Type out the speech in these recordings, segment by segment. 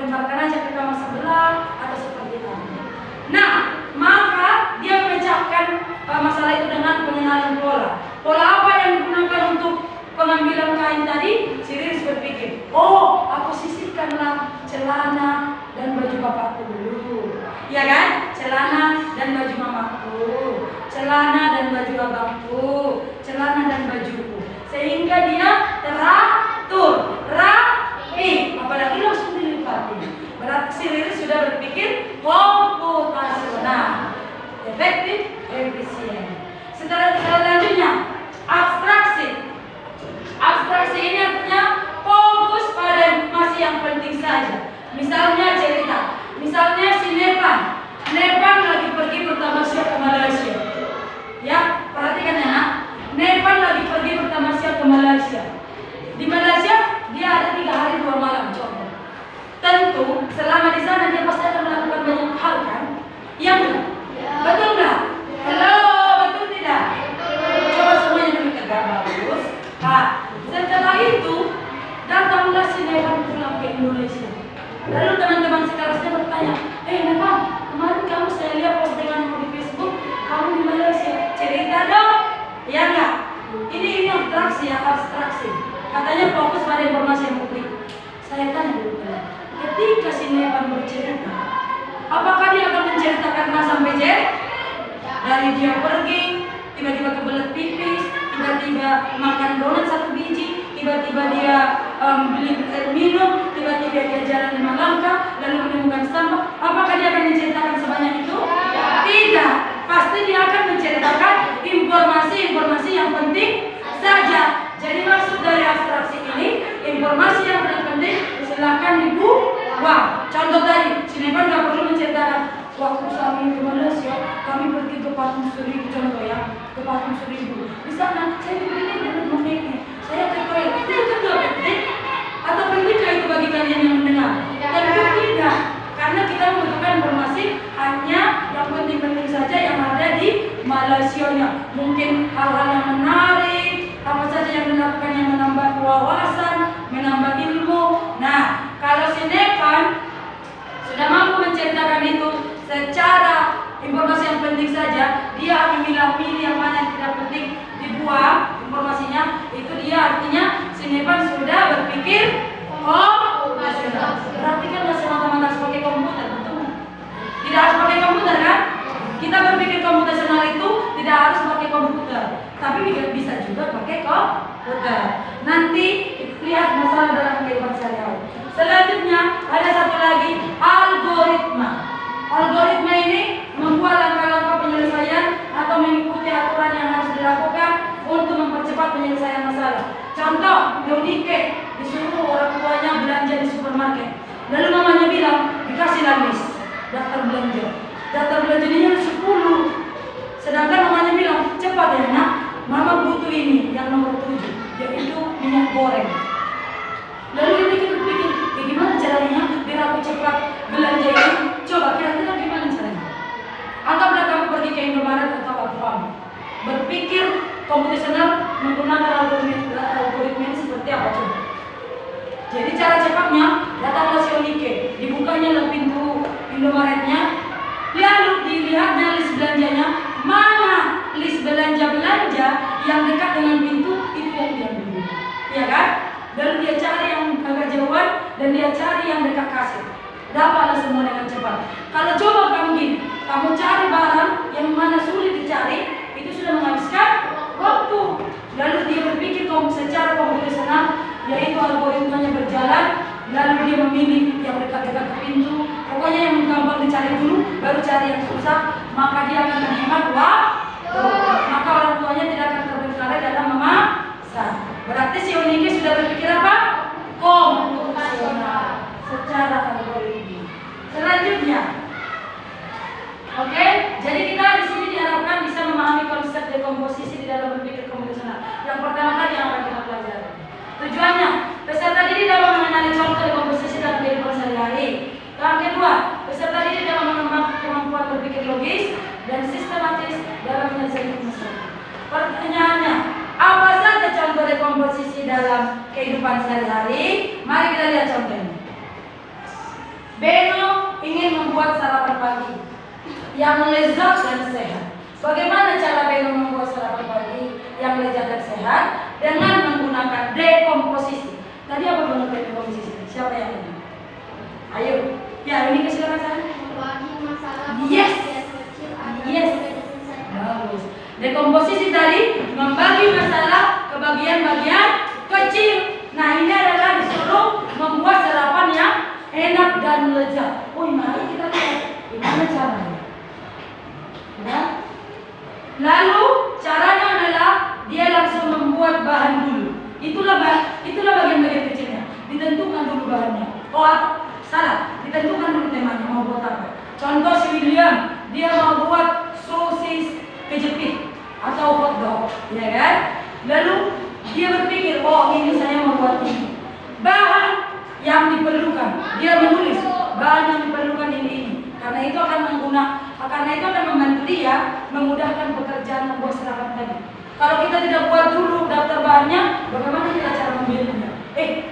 lemparkan aja ke kamar sebelah atau seperti itu. Nah, maka dia memecahkan masalah itu dengan pengenalan pola. Pola apa yang digunakan untuk pengambilan kain tadi? Si Riris berpikir, oh, aku sisihkanlah celana dan baju bapakku dulu, ya kan? Celana dan baju mamaku, celana dan baju abangku, celana dan bajuku, sehingga dia teratur, rapi, apalagi langsung dilipati. Berarti si Riris sudah berpikir komputasional, efektif, efisien. Selanjutnya, abstraksi. Abstraksi ini artinya fokus pada informasi yang penting saja. Misalnya cerita, misalnya si Nepan lagi pergi bertamasya ke Malaysia. Ya, perhatikan ya nak. Nepan lagi pergi bertamasya ke Malaysia. Di Malaysia dia ada 3 hari 2 malam contoh. Tentu selama di sana dia pasti akan melakukan banyak hal kan? Iya enggak? Betul enggak? Halo, betul tidak? Coba semuanya dulu tegak bagus. Setelah itu datanglah si Nepan pulang ke Indonesia. Lalu teman-teman sekelasnya bertanya, Nepan, kemarin kamu saya lihat postinganmu di Facebook, kamu di Malaysia, cerita dong. Ya enggak? Ini abstraksi ya, abstraksi. Katanya fokus pada informasi yang penting. Saya tanya dulu, ketika si Nepan bercerita, apakah dia akan menceritakan A sampai Z? Dari dia pergi, tiba-tiba kebelet pipis, tiba-tiba makan donat 1 biji, tiba-tiba dia beli air minum, tiba-tiba dia jalan 5 langkah, lalu menemukan sampah. Apakah dia akan menceritakan sebanyak itu? Tidak. Pasti dia akan menceritakan informasi-informasi yang penting saja. Jadi maksud dari abstraksi ini, informasi yang paling penting silakan dibuang. Contoh tadi, si Nepan nggak perlu menceritakan waktu kami ke Malaysia, kami pergi ke Patung Seribu, contoh ya, ke Patung Seribu. Di sana saya diberikan dengan memikir, saya ke toilet. Itu kan nggak penting? Atau pentingkah itu bagi kalian yang mendengar? Tentu tidak, karena kita membutuhkan informasi hanya yang penting-penting saja yang ada di Malaysia-nya. Mungkin hal-hal yang menarik, apa saja yang dilakukan yang menambah wawasan, menambah ilmu. Nah, kalau si Nepan sudah mampu menceritakan itu secara informasi yang penting saja, dia akan milah-milih yang mana yang tidak penting dibuang informasinya. Itu dia artinya si Nepan sudah berpikir komputasional. Berarti kan nggak semata-mata harus pakai komputer, betul? Tidak harus pakai komputer kan? Kita berpikir komputasional itu tidak harus pakai komputer, tapi bisa juga pakai komputer. Nanti lihat masalah dalam kehidupan sehari-hari. Selanjutnya ada satu lagi, algoritma. Algoritma ini membuat langkah-langkah penyelesaian atau mengikuti aturan yang harus dilakukan untuk mempercepat penyelesaian masalah. Contoh, Eunike disuruh orang tuanya belanja di supermarket. Lalu mamanya bilang, dikasihlah list daftar belanja. Daftar belanjanya 10. Sedangkan mamanya bilang, cepat ya nak, mama butuh ini yang nomor 7, yaitu minyak goreng. Lalu dia pikir, gimana caranya biar aku cepat belanja ini? Coba kira-kira gimana caranya? Anggaplah kamu pergi ke Indomaret atau apa-apa, berpikir komputasional menggunakan algoritma ini seperti apa coba? Jadi cara cepatnya, datanglah si Eunike, dibukanya pintu Indomaretnya, lalu dilihatnya list belanjanya, mana list belanja-belanja yang dekat dengan pintu itu yang diambil, ya kan? Lalu dia cari yang agak jauhan dan dia cari yang dekat kasir. Dapatlah semua dengan cepat. Kalau coba kamu gini, kamu cari barang yang mana sulit dicari, itu sudah menghabiskan waktu. Lalu dia berpikir secara komputasional, yaitu algoritmanya berjalan. Lalu dia memilih yang dekat-dekat ke pintu. Pokoknya yang gampang dicari dulu, baru cari yang susah. Maka dia akan menghemat waktu. Maka orang tuanya tidak akan terbengkalai dalam memasak. Berarti si Eunike sudah berpikir apa? Komputasional secara algoritma. Selanjutnya, oke, jadi kita di sini diharapkan bisa memahami konsep dekomposisi di dalam berpikir komputasional. Yang pertama tadi yang akan kita pelajari. Tujuannya, peserta didik dapat mengenali contoh dekomposisi dalam kehidupan sehari-hari. Yang kedua, peserta didik dapat mengembangkan kemampuan berpikir logis dan sistematis dalam menyelesaikan masalah. Pertanyaannya, apa saja contoh dekomposisi dalam kehidupan sehari-hari? Mari kita lihat contohnya. Beno ingin membuat sarapan pagi yang lezat dan sehat. Bagaimana cara Beno membuat sarapan pagi yang lezat dan sehat? Dengan menggunakan dekomposisi. Tadi apa menggunakan dekomposisi? Siapa yang ini? Ayo, ya ini kesilakan saya. Membagi masalah Yes. kecil agar Yes. mudah diselesaikan. Bagus. Dekomposisi tadi membagi masalah ke bagian-bagian kecil. Nah ini adalah disuruh membuat sarapan yang enak dan lezat. Oh mari kita lihat gimana caranya. Ya. Lalu caranya adalah dia langsung membuat bahan dulu. Itulah bagian-bagian kecilnya. Ditentukan dulu bahannya. Salah. Ditentukan dulu temanya mau buat apa. Contoh si William, dia mau buat sosis kejepit atau hotdog, ya kan? Lalu dia berpikir, oh ini saya mau buat ini. Bahan yang diperlukan, dia menulis bahan yang diperlukan ini. Karena itu akan membantu dia memudahkan pekerjaan membuat sarapan tadi. Kalau kita tidak buat dulu daftar bahannya, bagaimana kita cara membelinya?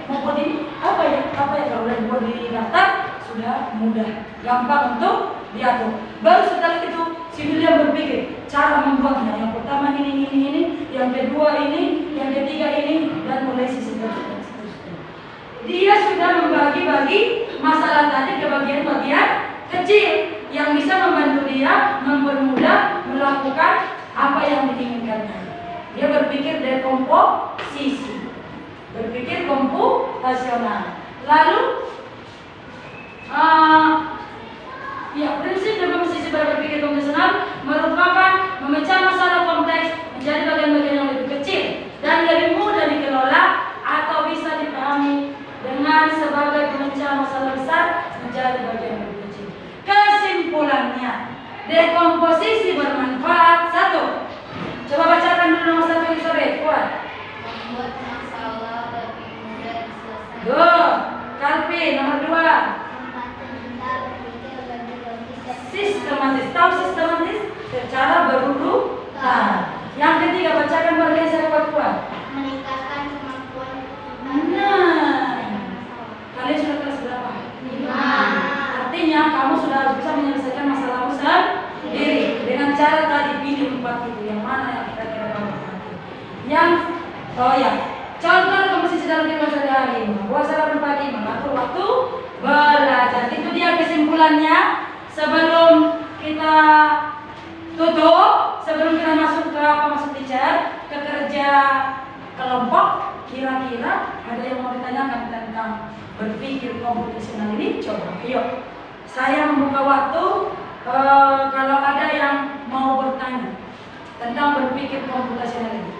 Mau buat ini apa ya? Kalau udah buat di daftar sudah mudah, gampang untuk diatur. Baru setelah itu si William berpikir cara membuatnya. Yang pertama ini, yang kedua ini, yang ketiga ini, dan mulai seterusnya. Dia sudah membagi-bagi masalah tadi ke bagian-bagian kecil yang bisa membantu dia mempermudah melakukan apa yang diinginkannya. Dia berpikir dekomposisi, berpikir komputasional. Lalu prinsip dekomposisi berpikir komputasional merupakan memecah masalah kompleks menjadi bagian-bagian yang lebih kecil dan lebih mudah dikelola atau bisa dipahami dengan sebagai pemecah masalah besar menjadi bagian yang lebih kecil. Kesimpulannya, dekomposisi bermanfaat. 1. Coba bacakan dulu nomor 1 Elizabeth, kuat. Membuat masalah lebih mudah diselesaikan. Go, Calvin, nomor 2. Membantu kita berpikir lebih logis dan Sistematis. Tahu sistematis? Secara berurutan. Yang ketiga, bacakan bagian saya kuat-kuat. meningkatkan kemampuan kita. Nah, kalian sudah kelas berapa? 5. Artinya kamu sudah harus bisa menyelesaikan masalahmu sendiri dengan cara tadi pilih 4 itu. Yang mana yang kira-kira kamu pakai? Contoh komposisi dalam kehidupan sehari-hari. Membuat sarapan pagi, mengatur waktu belajar. Itu dia kesimpulannya. Sebelum kita tutup, sebelum kita masuk teacher, ke kerja kelompok, kira-kira ada yang mau ditanyakan tentang berpikir komputasional ini? Coba, ayo. Saya membuka waktu kalau ada yang mau bertanya tentang berpikir komputasional ini.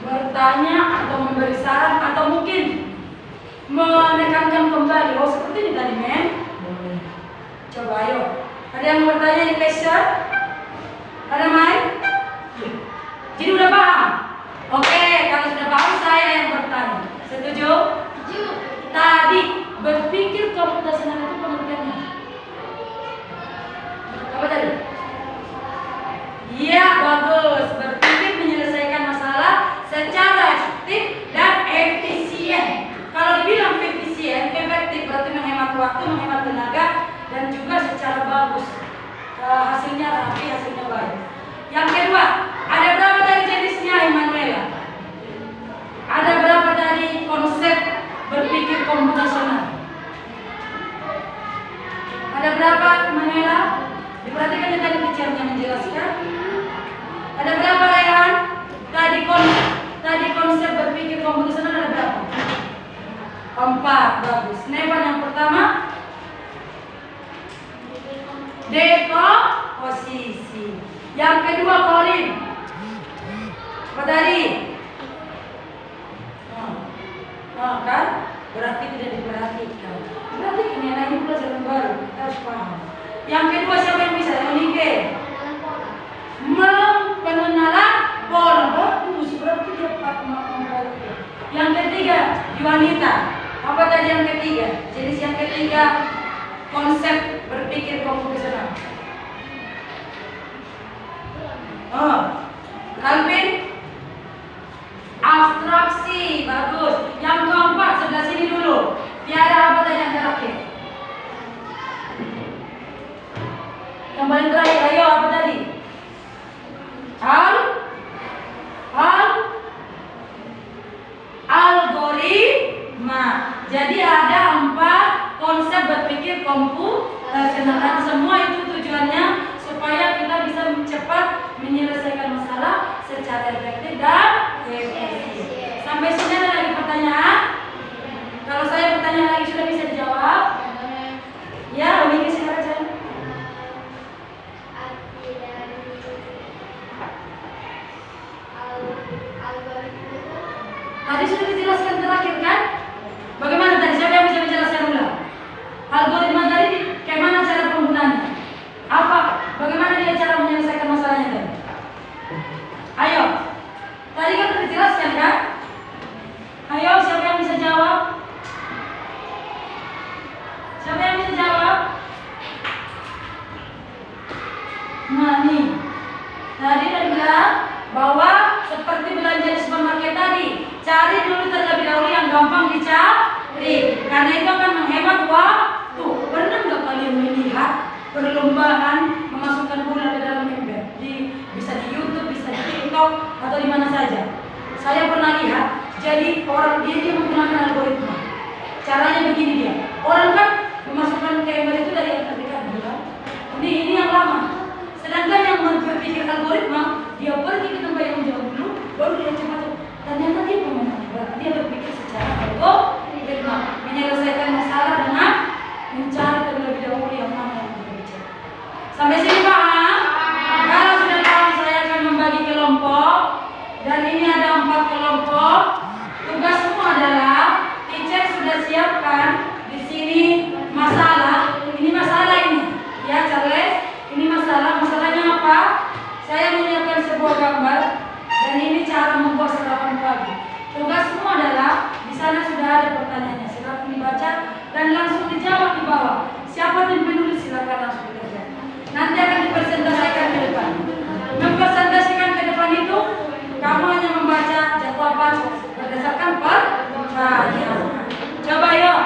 Bertanya atau memberi saran atau mungkin menekankan kembali. Oh seperti ini tadi men. Boleh. Coba ayo. Ada yang mau bertanya di question? Ada main? Jadi udah paham? Oke, kalau sudah paham saya yang bertanya. Setuju? Setuju. Tadi berpikir komputasional itu pengertiannya apa tadi? Iya, bagus. Berpikir menyelesaikan masalah secara efektif dan efisien. Kalau dibilang efisien, efektif berarti menghemat waktu, menghemat tenaga, dan juga secara bagus. Hasilnya rapi, hasilnya baik. Yang kedua, ada berapa tadi jenisnya Emanuela? Ada berapa tadi konsep berpikir komputasional? Ada berapa Emanuela? Diperhatikan yang tadi teachernya menjelaskan. Ada berapa Rehan? Tadi konsep berpikir komputasional ada berapa? 4, bagus. Nevan yang pertama dekomposisi. Yang kedua Korin apa tadi? Kan? Berarti tidak diperhatikan. Berarti ini lagi pelajaran baru. Kita harus paham. Yang kedua siapa yang bisa? Nike. Pengenalan pola. Bagus. Berarti dia memperhatikan. Yang ketiga Yuanita. Apa tadi yang ketiga? Jenis yang ketiga konsep berpikir komputasional. Calvin abstraksi, bagus. Yang keempat sebelah sini dulu. Tiara apa tadi yang terakhir? Yang paling terakhir, ayo apa tadi? Algoritma. Jadi ada 4 konsep berpikir komputasional dan semua itu tujuannya supaya kita bisa cepat menyelesaikan masalah secara efektif dan efisien. Sampai sini ada lagi pertanyaan? Kalau saya bertanya lagi sudah bisa dijawab? Ya, Umi silakan saya. Tadi sudah dijelaskan terakhir kan? Bagaimana tadi? Siapa yang bisa menjelaskan ulang? Algoritma tadi kayak mana cara penggunaannya? Apa? Bagaimana dia cara menyelesaikan masalahnya tadi? Ayo. Tadi kan sudah dijelaskan kan? Ayo, siapa yang bisa jawab? Siapa yang bisa jawab? Nah nih, tadi udah bilang bahwa seperti belanja di supermarket tadi, cari dulu terlebih dahulu yang gampang dicari, karena itu akan menghemat waktu. Pernah nggak kalian melihat perlombaan memasukkan bola ke dalam ember? Bisa di YouTube, bisa di TikTok, atau di mana saja. Saya pernah lihat. Jadi orang dia menggunakan algoritma. Caranya begini dia. Orang kan memasukkan ke ember itu dari yang terdekat, bukan? Ini yang lama. Sedangkan yang berpikir algoritma, dia pergi ke tempat yang jauh dulu, baru dia cepat. Ternyata dia pemenang. Dia berpikir secara algoritma, menyelesaikan masalah dengan mencari terlebih dahulu yang mana yang berbeda. Sampai sini paham? Kalau sudah paham, saya akan membagi kelompok. Dan ini ada 4 kelompok. Tugasmu adalah teacher sudah siapkan di sini masalah. Ini masalah ini, ya Charles. Ini masalahnya apa? Saya menyiapkan sebuah gambar dan ini cara membuat serapan pagi. Tugasmu adalah di sana sudah ada pertanyaannya, silakan dibaca dan langsung dijawab di bawah. Siapa yang penulis silakan langsung dikerjakan. Nanti akan dipresentasikan ke depan. Mempresentasikan ke depan itu kamu hanya membaca jawaban berdasarkan pertanyaan. Coba yuk.